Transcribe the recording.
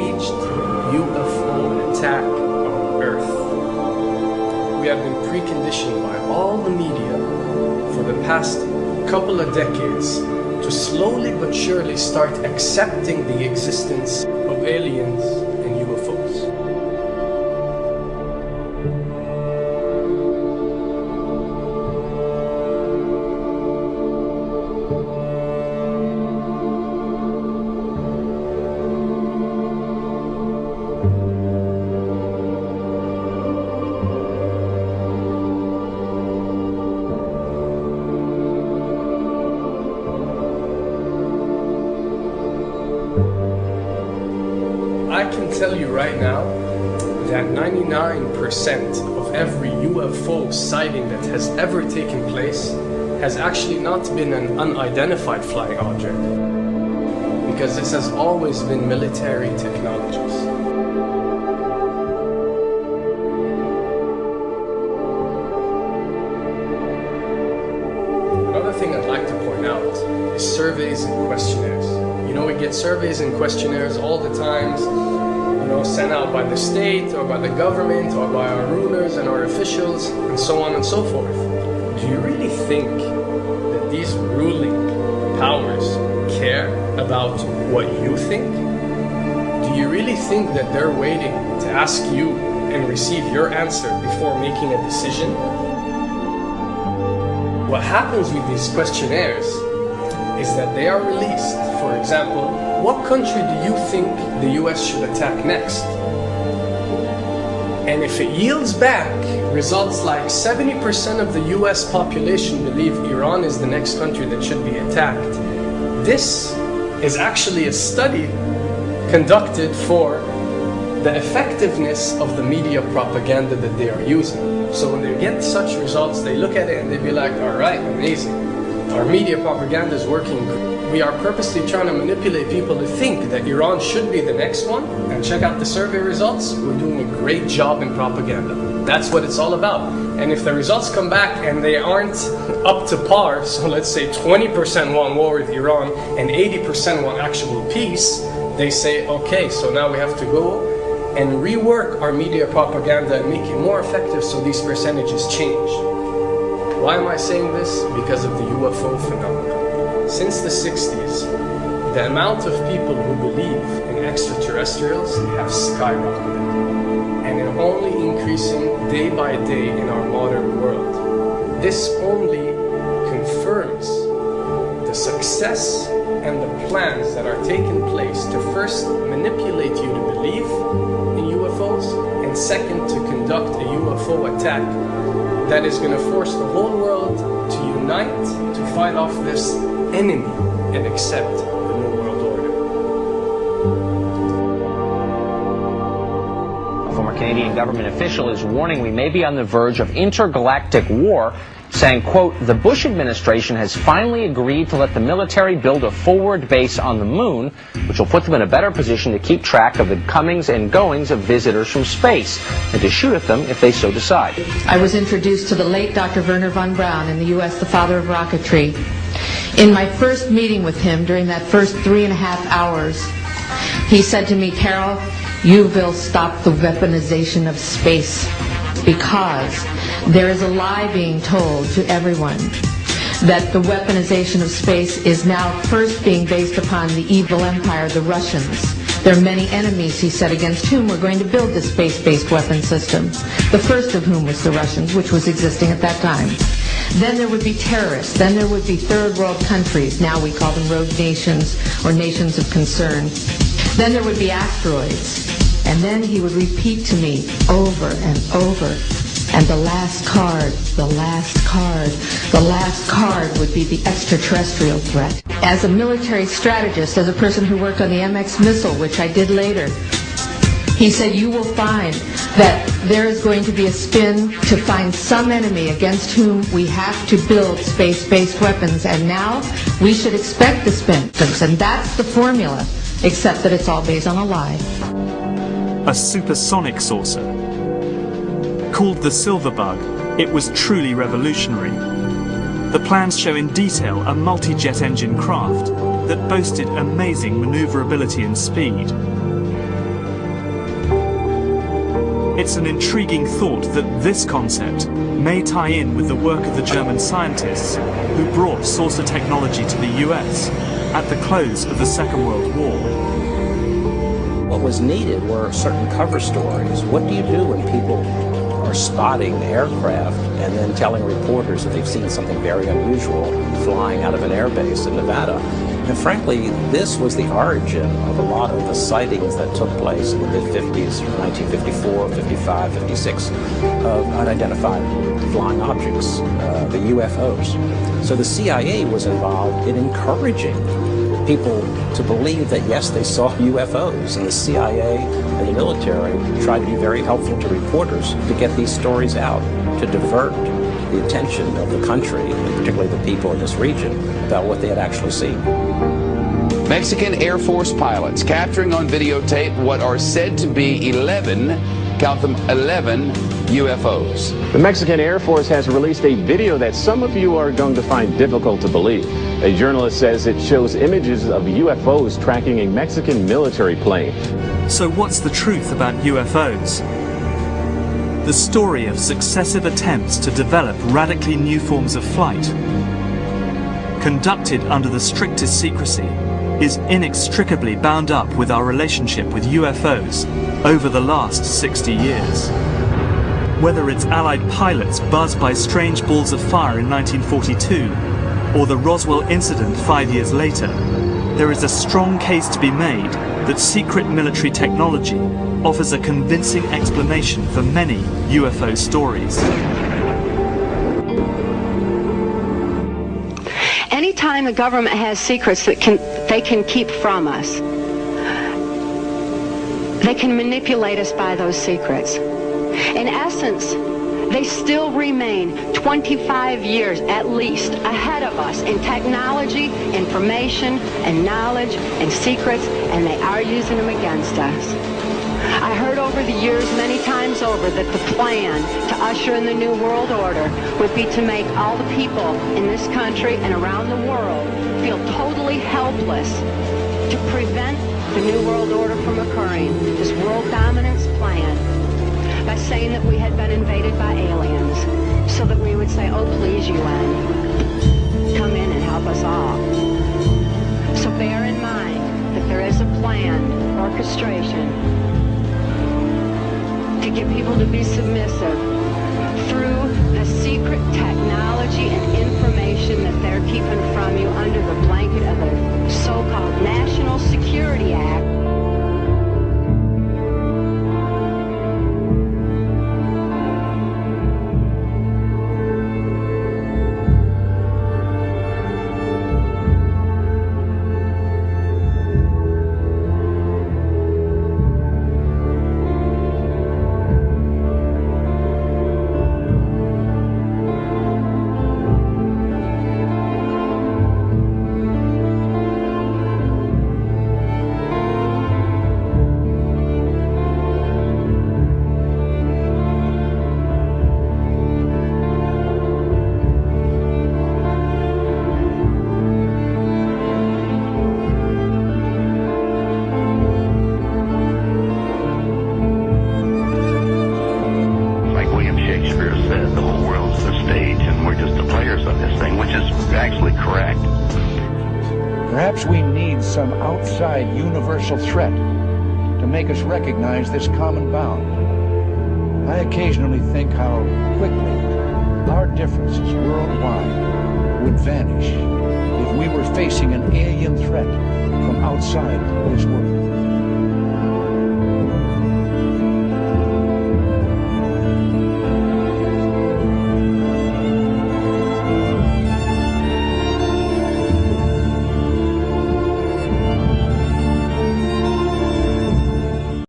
staged UFO attack on Earth. We have been preconditioned by all the media for the past couple of decades to slowly but surely start accepting the existence of aliens and UFOs. I can tell you right now that 99% of every UFO sighting that has ever taken place has actually not been an unidentified flying object, because this has always been military technologies. Another thing I'd like to point out is surveys and questionnaires. You know, we get surveys and questionnaires all the time, sent out by the state or by the government or by our rulers and our officials and so on and so forth. Do you really think that these ruling powers care about what you think? Do you really think that they're waiting to ask you and receive your answer before making a decision? What happens with these questionnaires is that they are released. For example, what country do you think the US should attack next? And if it yields back results like 70% of the US population believe Iran is the next country that should be attacked, this is actually a study conducted for the effectiveness of the media propaganda that they are using. So when they get such results, they look at it and they be like, all right, amazing. Our media propaganda is working. We are purposely trying to manipulate people to think that Iran should be the next one, and check out the survey results. We're doing a great job in propaganda. That's what it's all about. And if the results come back and they aren't up to par, so let's say 20% want war with Iran and 80% want actual peace, they say, okay, so now we have to go and rework our media propaganda and make it more effective so these percentages change. Why am I saying this? Because of the UFO phenomenon. Since the 60s, the amount of people who believe in extraterrestrials have skyrocketed, and are only increasing day by day in our modern world. This only confirms the success and the plans that are taking place to first manipulate you to believe in UFOs, and second, to conduct a UFO attack that is going to force the whole world to unite to fight off this enemy and accept the New World Order. A former Canadian government official is warning we may be on the verge of intergalactic war, saying, quote, the Bush administration has finally agreed to let the military build a forward base on the moon, which will put them in a better position to keep track of the comings and goings of visitors from space, and to shoot at them if they so decide. I was introduced to the late Dr. Wernher von Braun in the U.S., the father of rocketry. In my first meeting with him, during that first 3.5 hours, he said to me, Carol, you will stop the weaponization of space, because there is a lie being told to everyone that the weaponization of space is now first being based upon the evil empire, the Russians. There are many enemies, he said, against whom we're going to build this space-based weapon system. The first of whom was the Russians, which was existing at that time. Then there would be terrorists. Then there would be third world countries. Now we call them rogue nations or nations of concern. Then there would be asteroids. And then he would repeat to me over and over, and the last card, the last card, the last card would be the extraterrestrial threat. As a military strategist, as a person who worked on the MX missile, which I did later, he said, you will find that there is going to be a spin to find some enemy against whom we have to build space-based weapons, and now we should expect the spin. And that's the formula, except that it's all based on a lie. A supersonic saucer. Called the Silverbug, it was truly revolutionary. The plans show in detail a multi-jet engine craft that boasted amazing maneuverability and speed. It's an intriguing thought that this concept may tie in with the work of the German scientists who brought saucer technology to the US at the close of the Second World War. What was needed were certain cover stories. What do you do when people are spotting aircraft and then telling reporters that they've seen something very unusual flying out of an airbase in Nevada? And frankly, this was the origin of a lot of the sightings that took place in the mid-50s, 1954, 55, 56, of unidentified flying objects, the UFOs. So the CIA was involved in encouraging people to believe that, yes, they saw UFOs, and the CIA and the military tried to be very helpful to reporters to get these stories out, to divert the attention of the country, and particularly the people in this region, about what they had actually seen. Mexican Air Force pilots capturing on videotape what are said to be 11, count them, 11 UFOs. The Mexican Air Force has released a video that some of you are going to find difficult to believe. A journalist says it shows images of UFOs tracking a Mexican military plane. So what's the truth about UFOs? The story of successive attempts to develop radically new forms of flight, conducted under the strictest secrecy, is inextricably bound up with our relationship with UFOs over the last 60 years. Whether it's Allied pilots buzzed by strange balls of fire in 1942, or the Roswell incident 5 years later, there is a strong case to be made that secret military technology offers a convincing explanation for many UFO stories. Anytime the government has secrets that they can keep from us, they can manipulate us by those secrets. In essence, they still remain 25 years at least ahead of us in technology, information, and knowledge, and secrets, and they are using them against us. I heard over the years many times over that the plan to usher in the New World Order would be to make all the people in this country and around the world feel totally helpless to prevent the New World Order from occurring, this world dominance plan, by saying that we had been invaded by aliens, so that we would say, oh please UN, come in and help us all. So bear in mind that there is a planned orchestration to get people to be submissive through the secret technology and information that they're keeping from you under the blanket of the so-called National Security Act. Perhaps we need some outside universal threat to make us recognize this common bound. I occasionally think how quickly our differences worldwide would vanish if we were facing an alien threat from outside this world.